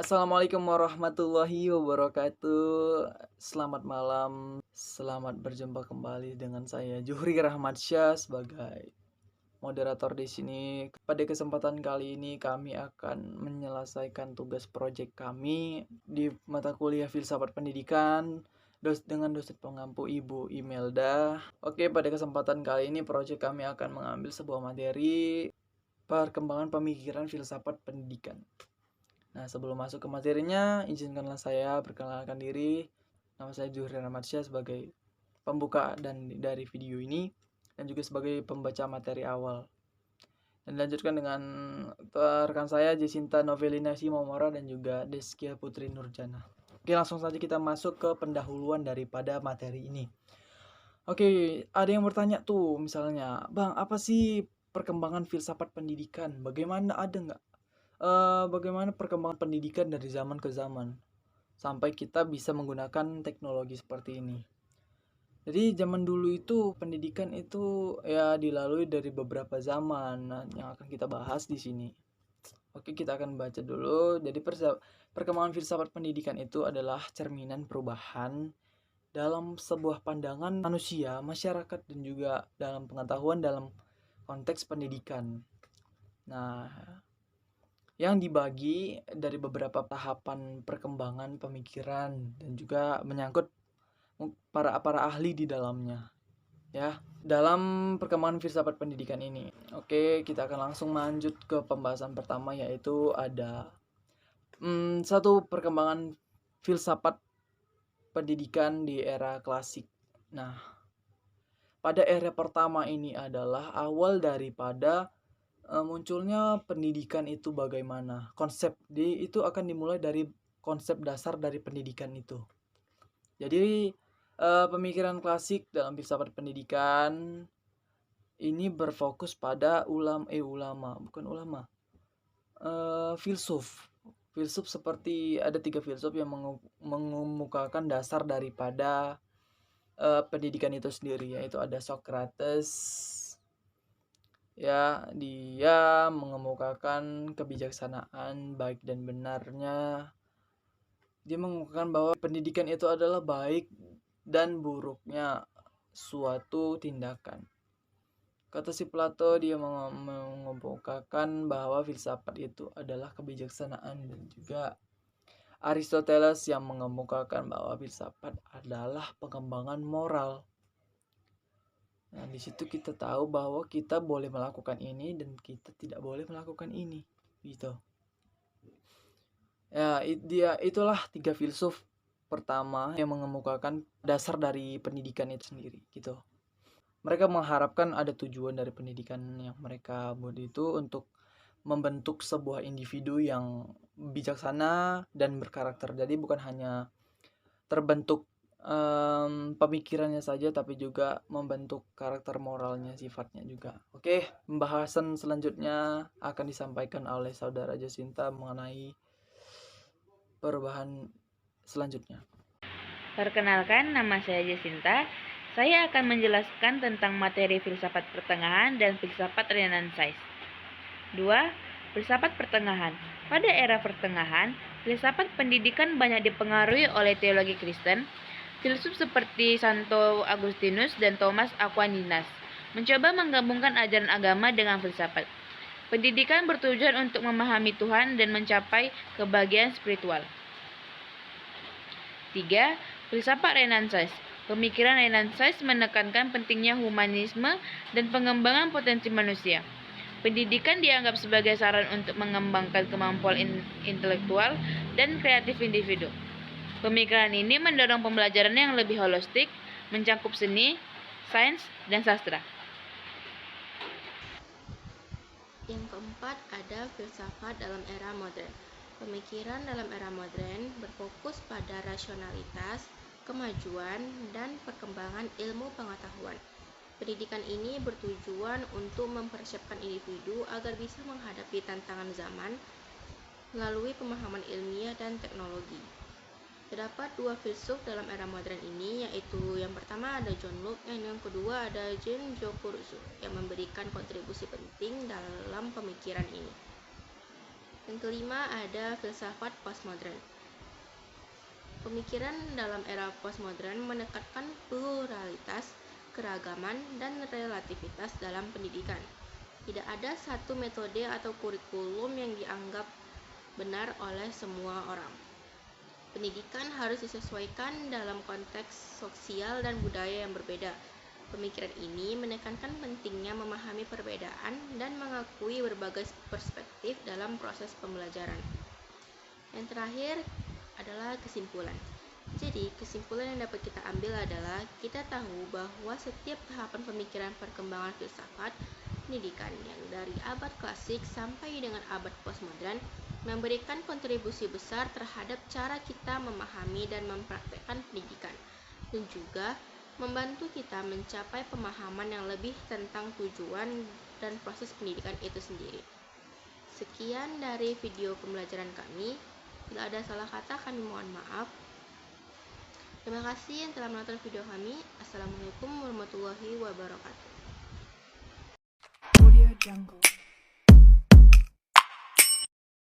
Assalamualaikum warahmatullahi wabarakatuh. Selamat malam, selamat berjumpa kembali dengan saya Juhri Rahmatsyah sebagai moderator di sini. Pada kesempatan kali ini kami akan menyelesaikan tugas proyek kami di mata kuliah Filsafat Pendidikan dengan dosen pengampu Ibu Imelda. Oke, pada kesempatan kali ini proyek kami akan mengambil sebuah materi perkembangan pemikiran filsafat pendidikan. Nah, sebelum masuk ke materinya, izinkanlah saya perkenalkan diri. Nama saya Juhri Rahmatsyah sebagai pembuka dari video ini dan juga sebagai pembaca materi awal. Dan dilanjutkan dengan rekan saya Jacinta Novelina Simomora dan juga Deskia Putri Nurjana. Oke, langsung saja kita masuk ke pendahuluan daripada materi ini. Oke, ada yang bertanya tuh misalnya, Bang, apa sih perkembangan filsafat pendidikan? Bagaimana, ada nggak? Bagaimana perkembangan pendidikan dari zaman ke zaman sampai kita bisa menggunakan teknologi seperti ini. Jadi zaman dulu itu pendidikan itu ya dilalui dari beberapa zaman yang akan kita bahas di sini. Oke, kita akan baca dulu. Jadi perkembangan filsafat pendidikan itu adalah cerminan perubahan dalam sebuah pandangan manusia, masyarakat, dan juga dalam pengetahuan dalam konteks pendidikan. Nah, yang dibagi dari beberapa tahapan perkembangan pemikiran dan juga menyangkut para ahli di dalamnya, ya, dalam perkembangan filsafat pendidikan ini. Oke, kita akan langsung lanjut ke pembahasan pertama, yaitu ada satu perkembangan filsafat pendidikan di era klasik. Nah, pada era pertama ini adalah awal daripada munculnya pendidikan itu bagaimana. Konsep itu akan dimulai dari konsep dasar dari pendidikan itu. Jadi pemikiran klasik dalam filsafat pendidikan ini berfokus pada filsuf. Filsuf seperti ada 3 filsuf yang mengemukakan dasar daripada pendidikan itu sendiri, yaitu ada Socrates. Ya, dia mengemukakan kebijaksanaan baik dan benarnya. Dia mengemukakan bahwa pendidikan itu adalah baik dan buruknya suatu tindakan. Kata si Plato, dia mengemukakan bahwa filsafat itu adalah kebijaksanaan, dan juga Aristoteles yang mengemukakan bahwa filsafat adalah pengembangan moral. Nah, di situ kita tahu bahwa kita boleh melakukan ini dan kita tidak boleh melakukan ini, gitu. Ya, itulah 3 filsuf pertama yang mengemukakan dasar dari pendidikan itu sendiri, gitu. Mereka mengharapkan ada tujuan dari pendidikan yang mereka buat itu untuk membentuk sebuah individu yang bijaksana dan berkarakter. Jadi bukan hanya terbentuk pemikirannya saja, tapi juga membentuk karakter moralnya, sifatnya juga. Oke, pembahasan selanjutnya akan disampaikan oleh saudara Jacinta mengenai perubahan selanjutnya. Perkenalkan, nama saya Jacinta. Saya akan menjelaskan tentang materi filsafat pertengahan dan filsafat Renaissance. 2. Filsafat pertengahan. Pada era pertengahan, filsafat pendidikan banyak dipengaruhi oleh teologi Kristen. Filsuf seperti Santo Agustinus dan Thomas Aquinas mencoba menggabungkan ajaran agama dengan filsafat. Pendidikan bertujuan untuk memahami Tuhan dan mencapai kebahagiaan spiritual. 3. Filsafat Renaissance. Pemikiran Renaissance menekankan pentingnya humanisme dan pengembangan potensi manusia. Pendidikan dianggap sebagai saran untuk mengembangkan kemampuan intelektual dan kreatif individu. Pemikiran ini mendorong pembelajaran yang lebih holistik, mencakup seni, sains, dan sastra. Yang keempat ada filsafat dalam era modern. Pemikiran dalam era modern berfokus pada rasionalitas, kemajuan, dan perkembangan ilmu pengetahuan. Pendidikan ini bertujuan untuk mempersiapkan individu agar bisa menghadapi tantangan zaman melalui pemahaman ilmiah dan teknologi. Terdapat 2 filsuf dalam era modern ini, yaitu yang pertama ada John Locke dan yang kedua ada Jean-Jacques Rousseau yang memberikan kontribusi penting dalam pemikiran ini. Yang kelima ada filsafat postmodern. Pemikiran dalam era postmodern menekankan pluralitas, keragaman, dan relativitas dalam pendidikan. Tidak ada satu metode atau kurikulum yang dianggap benar oleh semua orang. Pendidikan harus disesuaikan dalam konteks sosial dan budaya yang berbeda. Pemikiran ini menekankan pentingnya memahami perbedaan dan mengakui berbagai perspektif dalam proses pembelajaran. Yang terakhir adalah kesimpulan. Jadi, kesimpulan yang dapat kita ambil adalah kita tahu bahwa setiap tahapan pemikiran perkembangan filsafat pendidikan yang dari abad klasik sampai dengan abad postmodern memberikan kontribusi besar terhadap cara kita memahami dan mempraktekkan pendidikan, dan juga membantu kita mencapai pemahaman yang lebih tentang tujuan dan proses pendidikan itu sendiri. Sekian dari video pembelajaran kami. Bila ada salah kata, kami mohon maaf. Terima kasih yang telah menonton video kami. Assalamualaikum warahmatullahi wabarakatuh. Audio Jungle.